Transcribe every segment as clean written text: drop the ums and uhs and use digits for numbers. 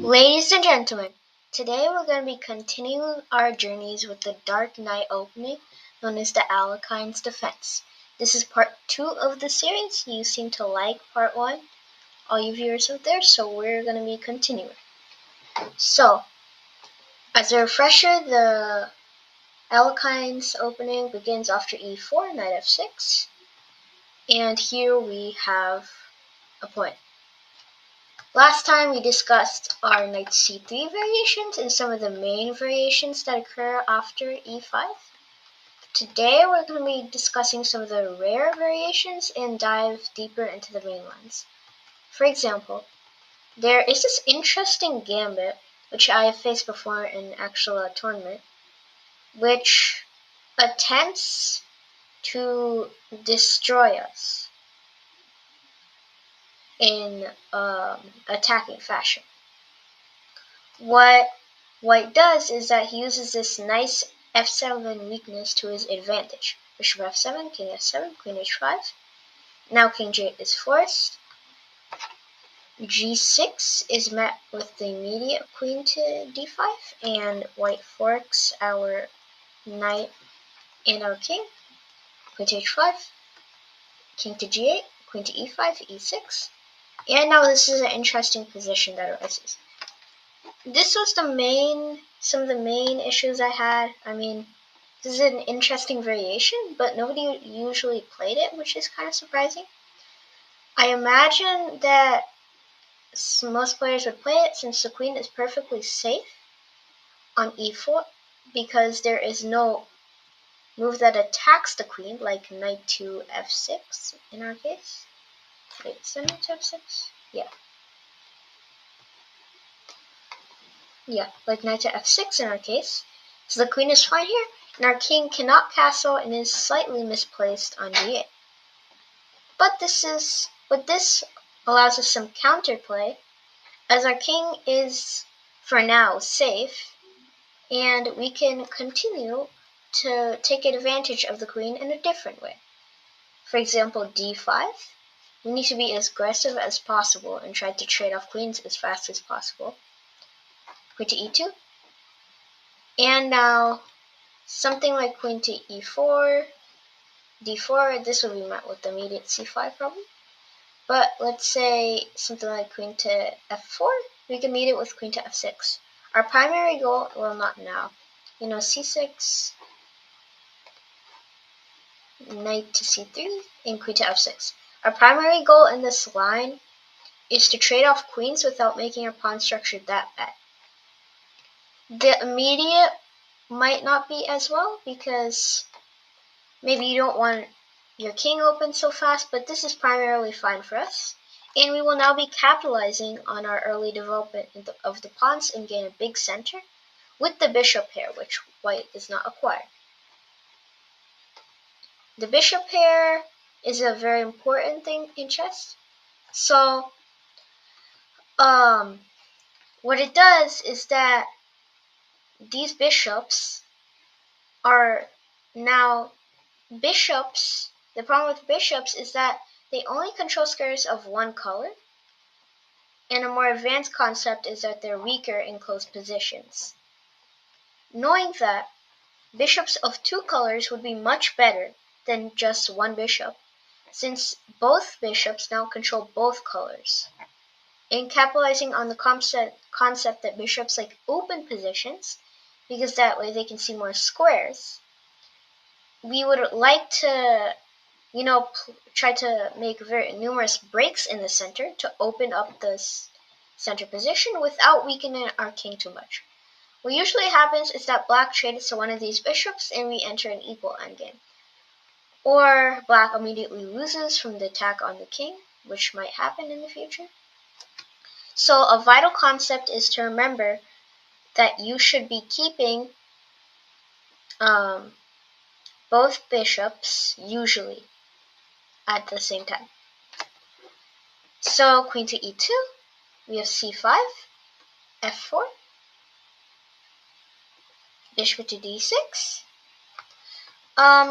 Ladies and gentlemen, today we're going to be continuing our journeys with the Dark Knight opening known as the Alekhine Defense. This is part 2 of the series. You seem to like part 1, all you viewers out there, so we're going to be continuing. So, as a refresher, the Alekhine's opening begins after e4, knight f6, and here we have a point. Last time we discussed our knight c3 variations and some of the main variations that occur after e5. Today we're going to be discussing some of the rare variations and dive deeper into the main ones. For example, there is this interesting gambit, which I have faced before in actual tournament, which attempts to destroy us in attacking fashion. What White does is that he uses this nice f7 weakness to his advantage. Bishop f7, king f7, queen h5. Now king j8 is forced. g6 is met with the immediate queen to d5, and white forks our knight and our king. Queen to h5, king to g8, queen to e5, e6. And now this is an interesting position that arises. This was some of the main issues I had. I mean, this is an interesting variation, but nobody usually played it, which is kind of surprising. I imagine that most players would play it since the queen is perfectly safe on e4 because there is no move that attacks the queen, like knight to f6 in our case. Wait, is that knight to f6? Yeah, like knight to f6 in our case. So the queen is fine here, and our king cannot castle and is slightly misplaced on d8. But this allows us some counterplay, as our king is, for now, safe, and we can continue to take advantage of the queen in a different way. For example, d5. We need to be as aggressive as possible and try to trade off queens as fast as possible. Queen to e2. And now, something like queen to e4, d4, this will be met with immediate c5 probably. But let's say something like queen to f4, we can meet it with queen to f6. Our primary goal, well, not now, c6, knight to c3, and queen to f6. Our primary goal in this line is to trade off queens without making our pawn structure that bad. The immediate might not be as well because maybe you don't want your king open so fast, but this is primarily fine for us. And we will now be capitalizing on our early development of the pawns and gain a big center with the bishop pair, which white is not acquired. The bishop pair is a very important thing in chess. So, what it does is that these bishops are now bishops. The problem with bishops is that they only control squares of one color, and a more advanced concept is that they're weaker in close positions. Knowing that, bishops of two colors would be much better than just one bishop, since both bishops now control both colors. And capitalizing on the concept that bishops like open positions, because that way they can see more squares, we would like to, try to make very numerous breaks in the center to open up this center position without weakening our king too much. What usually happens is that black trades to one of these bishops and we enter an equal endgame. Or black immediately loses from the attack on the king, which might happen in the future. So a vital concept is to remember that you should be keeping both bishops usually at the same time. So queen to e2, we have c5, f4, bishop to d6.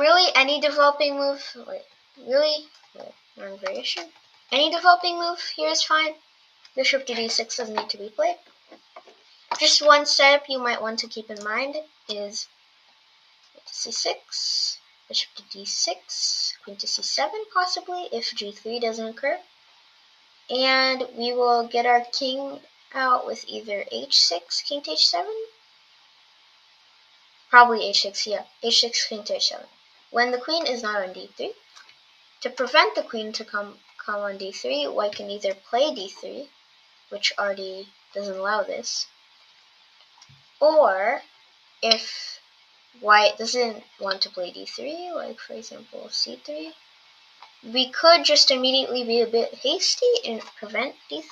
Really any developing move, wrong variation. Any developing move here is fine. Bishop to d6 doesn't need to be played. Just one setup you might want to keep in mind is c6, bishop to d6, queen to c7 possibly if g3 doesn't occur. And we will get our king out with either h6, king to h7. Probably h6, yeah. h6, king to h7. When the queen is not on d3, to prevent the queen to come on d3, white can either play d3, which already doesn't allow this, or if white doesn't want to play d3, like for example c3, we could just immediately be a bit hasty and prevent d3,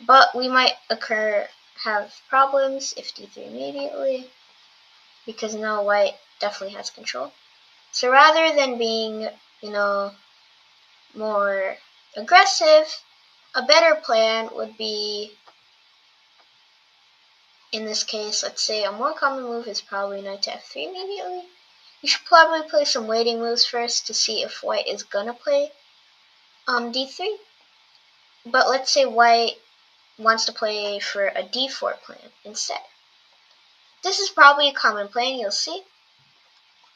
but we might have problems if d3 immediately, because now white definitely has control. So rather than being, more aggressive, a better plan would be, in this case, let's say a more common move is probably knight to f3 immediately. You should probably play some waiting moves first to see if white is gonna play d3. But let's say white wants to play for a d4 plan instead. This is probably a common plan, you'll see.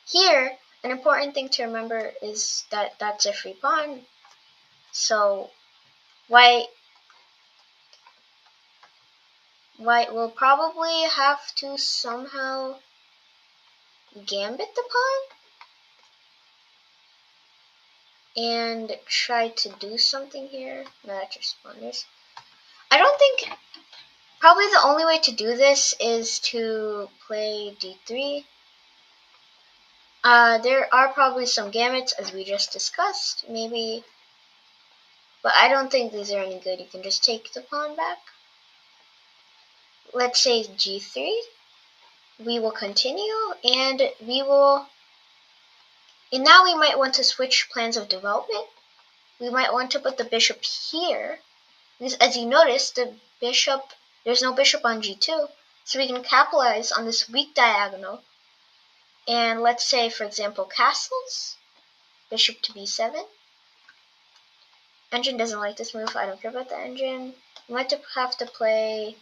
Here, an important thing to remember is that that's a free pawn. So white will probably have to somehow gambit the pawn and try to do something here. No, that's responders. I don't think, probably the only way to do this is to play d3. There are probably some gambits, as we just discussed, maybe, but I don't think these are any good. You can just take the pawn back. Let's say g3. We will continue, and now we might want to switch plans of development. We might want to put the bishop here, because as you notice, there's no bishop on g2, so we can capitalize on this weak diagonal. And let's say, for example, castles, bishop to b7. Engine doesn't like this move. I don't care about the engine. We might have to play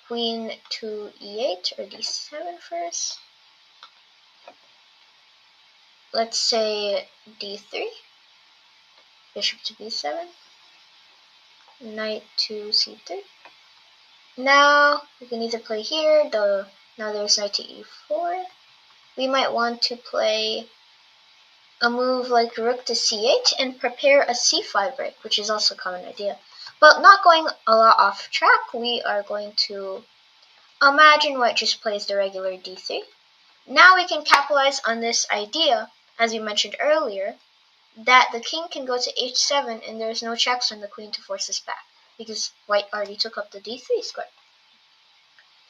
queen to e8 or d7 first. Let's say d3, bishop to b7, knight to c3. Now we can either play here, now there's knight to e4. We might want to play a move like rook to c8 and prepare a c5 break, which is also a common idea. But not going a lot off track, we are going to imagine white just plays the regular d3. Now we can capitalize on this idea, as we mentioned earlier, that the king can go to h7 and there's no checks on the queen to force this back, because white already took up the d3 square.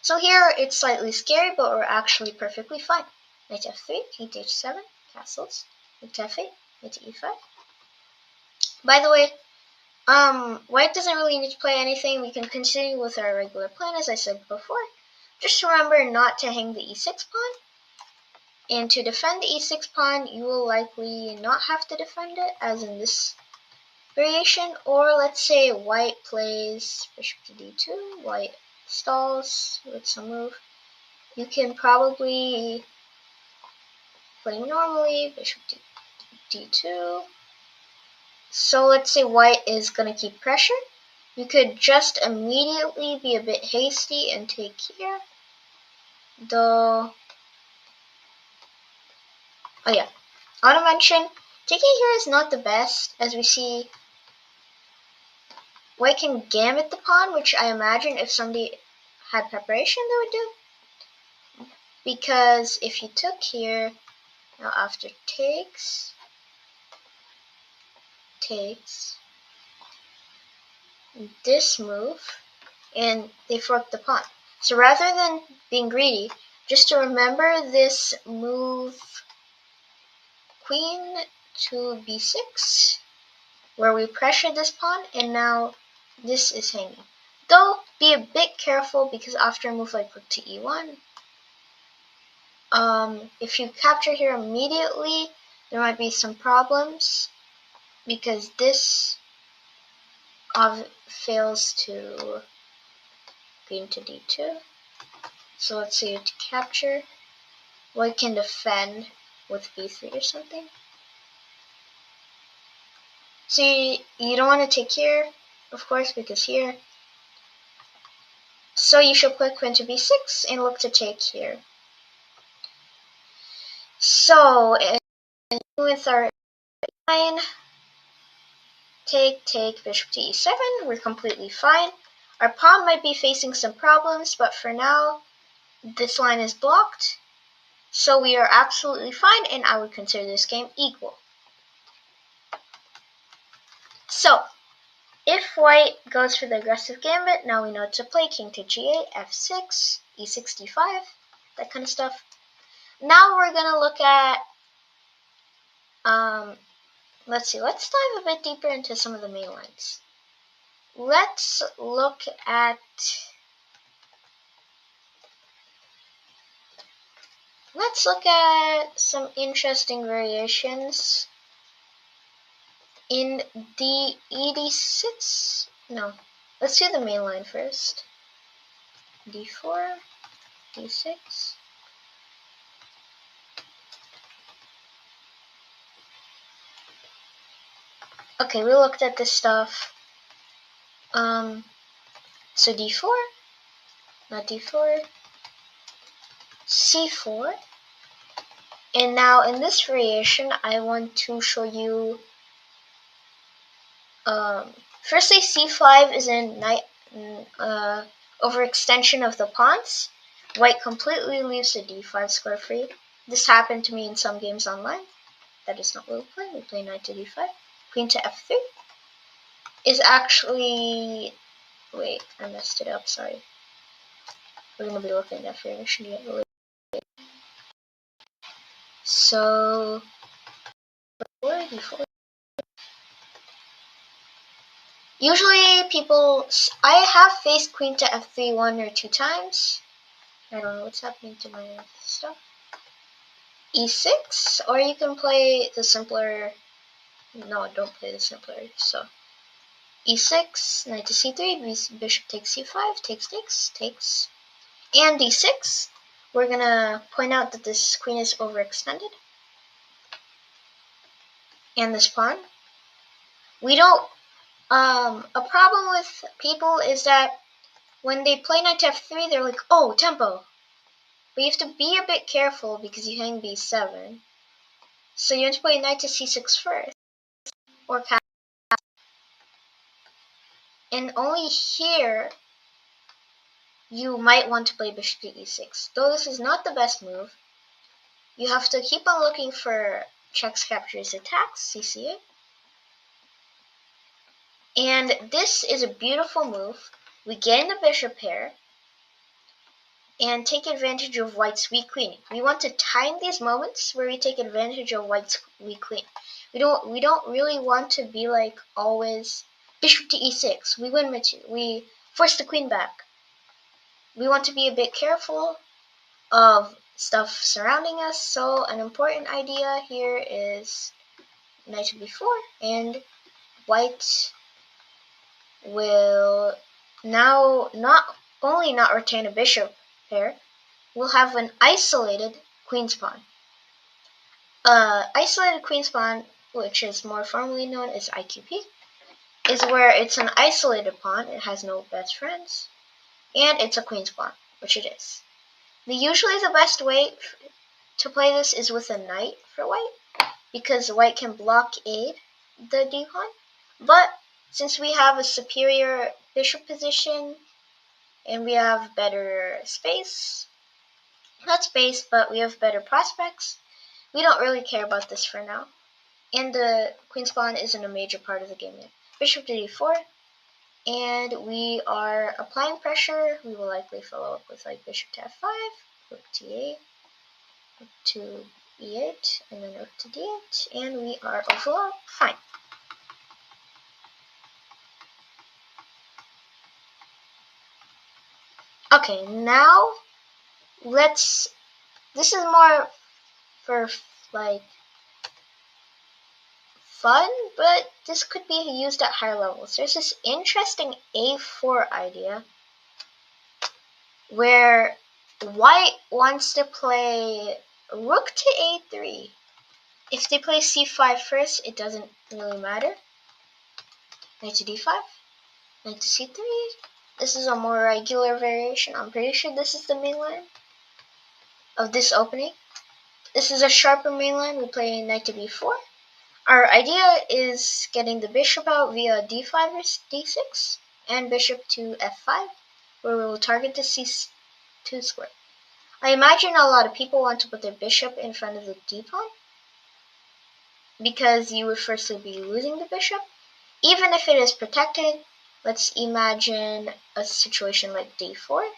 So here it's slightly scary, but we're actually perfectly fine. Knight to f3, king to h7, castles, knight to f8, knight to e5. By the way, white doesn't really need to play anything. We can continue with our regular plan, as I said before. Just remember not to hang the e6 pawn. And to defend the e6 pawn, you will likely not have to defend it, as in this variation. Or let's say white plays bishop to d2, white stalls with some move. You can probably play normally, bishop to d2. So let's say white is going to keep pressure. You could just immediately be a bit hasty and take here. Though, oh yeah, I want to mention, taking here is not the best, as we see white can gambit the pawn, which I imagine if somebody had preparation they would do. Because if you took here, now after takes, this move, and they fork the pawn. So rather than being greedy, just to remember this move, queen to b6, where we pressure this pawn, and now this is hanging. Though, be a bit careful, because after a move like rook to e1, if you capture here immediately, there might be some problems, because this fails to queen to d2. So let's say to capture. White can defend with b3 or something. So you don't want to take here, of course, because here. So you should play queen to b6 and look to take here. So with our line, take, bishop to e7, we're completely fine. Our pawn might be facing some problems, but for now, this line is blocked. So we are absolutely fine, and I would consider this game equal. So, if white goes for the aggressive gambit, now we know to play king to g8, f6, e6, d5, that kind of stuff. Now we're going to look at, let's see, let's dive a bit deeper into some of the main lines. Let's look at some interesting variations in the ED6. No, let's do the main line first. D4, D6. Okay, we looked at this stuff. So D4, not D4, C4. And now in this variation, I want to show you, firstly, C5 is a overextension of the pawns. White completely leaves the D5 square free. This happened to me in some games online. That is not what we play. We play knight to D5. Queen to F3 is actually, wait, I messed it up, sorry. We're going to be looking at that variation yet. So, D4. Usually I have faced queen to F3 one or two times. I don't know what's happening to my stuff. E6, or you can play the simpler, no, don't play the simpler, so E6, knight to C3, bishop takes C5, takes, and D6. We're gonna point out that this queen is overextended, and this pawn. We don't, a problem with people is that when they play knight to F3, they're like, oh, tempo. But you have to be a bit careful because you hang B7. So you want to play knight to C6 first, or capture. And only here, you might want to play bishop to E6. Though this is not the best move, you have to keep on looking for checks, captures, attacks, CCA. And this is a beautiful move. We gain the bishop pair and take advantage of white's weak queen. We want to time these moments where we take advantage of white's weak queen. We don't really want to be like always bishop to E6. We win we force the queen back. We want to be a bit careful of stuff surrounding us. So an important idea here is knight to b4, and white will now not only not retain a bishop pair, we'll have an isolated queen's pawn. Isolated queen's pawn, which is more formally known as IQP, is where it's an isolated pawn, it has no best friends, and it's a queen's pawn, which it is. Usually the best way to play this is with a knight for white, because white can blockade the d pawn, but since we have a superior bishop position and we have better space, not space, but we have better prospects, we don't really care about this for now. And the queen's pawn isn't a major part of the game yet. Bishop to d4, and we are applying pressure. We will likely follow up with like bishop to f5, rook to e8, rook to e8, and then rook to d8, and we are overall fine. Okay, now this is more for like fun, but this could be used at higher levels. There's this interesting a4 idea where white wants to play rook to a3. If they play c5 first, it doesn't really matter. Knight to d5, knight to c3. This is a more regular variation. I'm pretty sure this is the main line of this opening. This is a sharper main line. We play knight to b4. Our idea is getting the bishop out via d5 or d6 and bishop to f5, where we will target the c2 square. I imagine a lot of people want to put their bishop in front of the d-pawn because you would firstly be losing the bishop. Even if it is protected, let's imagine a situation like d4,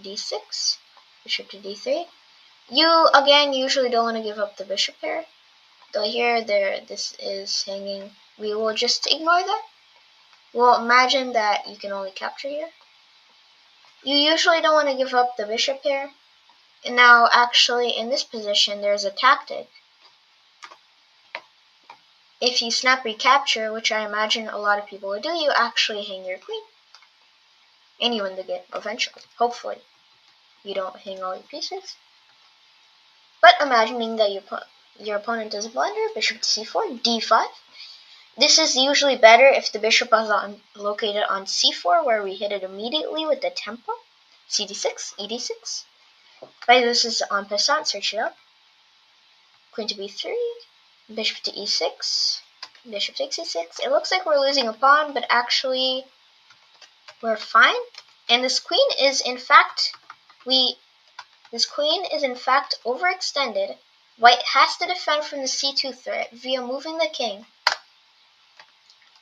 d6, bishop to d3. You, again, usually don't want to give up the bishop here. Though here, this is hanging. We will just ignore that. We'll imagine that you can only capture here. You usually don't want to give up the bishop here. And now, actually, in this position, there's a tactic. If you snap recapture, which I imagine a lot of people would do, you actually hang your queen. And you win the game, eventually. Hopefully. You don't hang all your pieces. But imagining that your opponent does a blunder, bishop to c4, d5. This is usually better if the bishop is located on c4, where we hit it immediately with the tempo. cd6, ed6. Right, this is en passant, search it up. Queen to b3, bishop to e6, bishop takes e6. It looks like we're losing a pawn, but actually we're fine. And this queen is in fact overextended. White has to defend from the c2 threat via moving the king.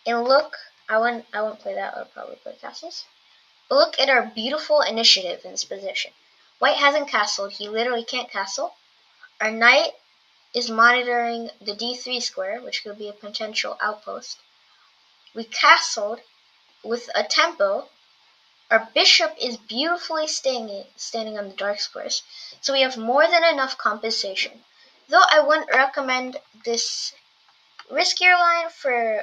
And look, I won't play that. I'll probably play castles. But look at our beautiful initiative in this position. White hasn't castled. He literally can't castle. Our knight is monitoring the d3 square, which could be a potential outpost. We castled with a tempo. Our bishop is beautifully standing on the dark squares, so we have more than enough compensation. Though I wouldn't recommend this riskier line for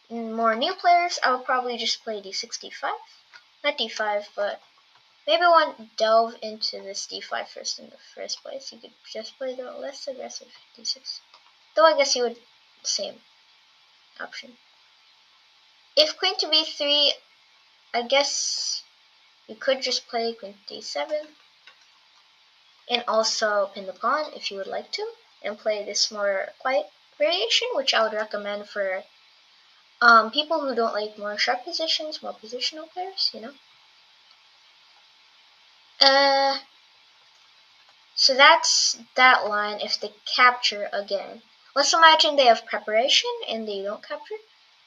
more new players, I would probably just play d6, d5. Not d5, but maybe I won't delve into this d5 first in the first place. You could just play the less aggressive d6. Though I guess you would, same option. If queen to b3, I guess you could just play queen to d7 and also pin the pawn if you would like to, and play this more quiet variation, which I would recommend for people who don't like more sharp positions, more positional players, you know. So that's that line if they capture again. Let's imagine they have preparation and they don't capture.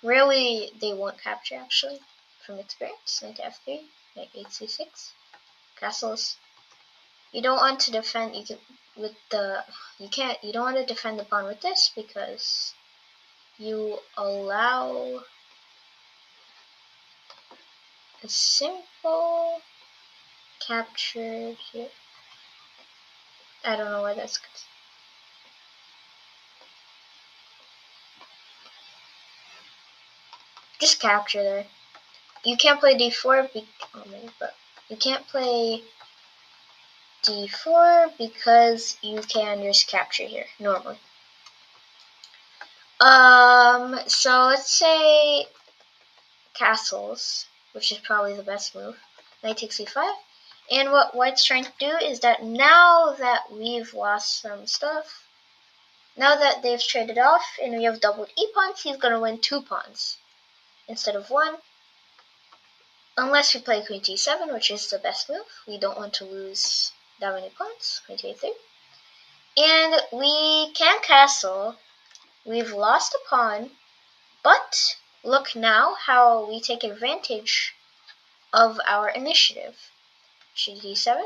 Rarely they won't capture, actually, from experience. Knight to f3, knight h6, castles. You don't want to defend. You don't want to defend the pawn with this because you allow a simple capture here. I don't know why that's good. Just capture there. You can't play d4 but you can't play d4 because you can just capture here normally. So let's say castles, which is probably the best move. Knight takes e5. And what white's trying to do is that now that we've lost some stuff, now that they've traded off and we have doubled e-pawns, he's going to win 2 pawns instead of 1. Unless we play queen to e7, which is the best move. We don't want to lose that many pawns. Queen to a3. And we can castle. We've lost a pawn, but look now how we take advantage of our initiative. Queen to d7,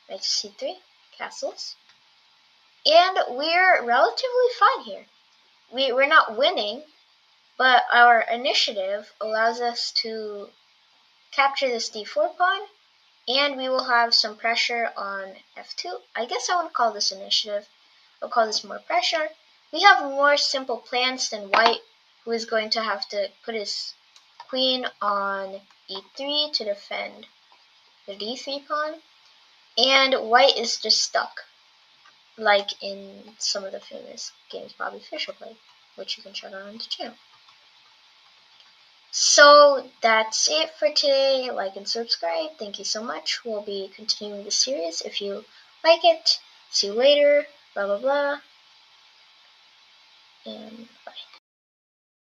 knight to c3, castles. And we're relatively fine here. We're not winning, but our initiative allows us to capture this d4 pawn, and we will have some pressure on f2. I guess I wouldn't call this initiative. I'll call this more pressure. We have more simple plans than white, who is going to have to put his queen on e3 to defend the d3 pawn, and white is just stuck, like in some of the famous games Bobby Fischer played, which you can check out on the channel. So that's it for today. Like and subscribe. Thank you so much. We'll be continuing the series if you like it. See you later. Blah blah blah. And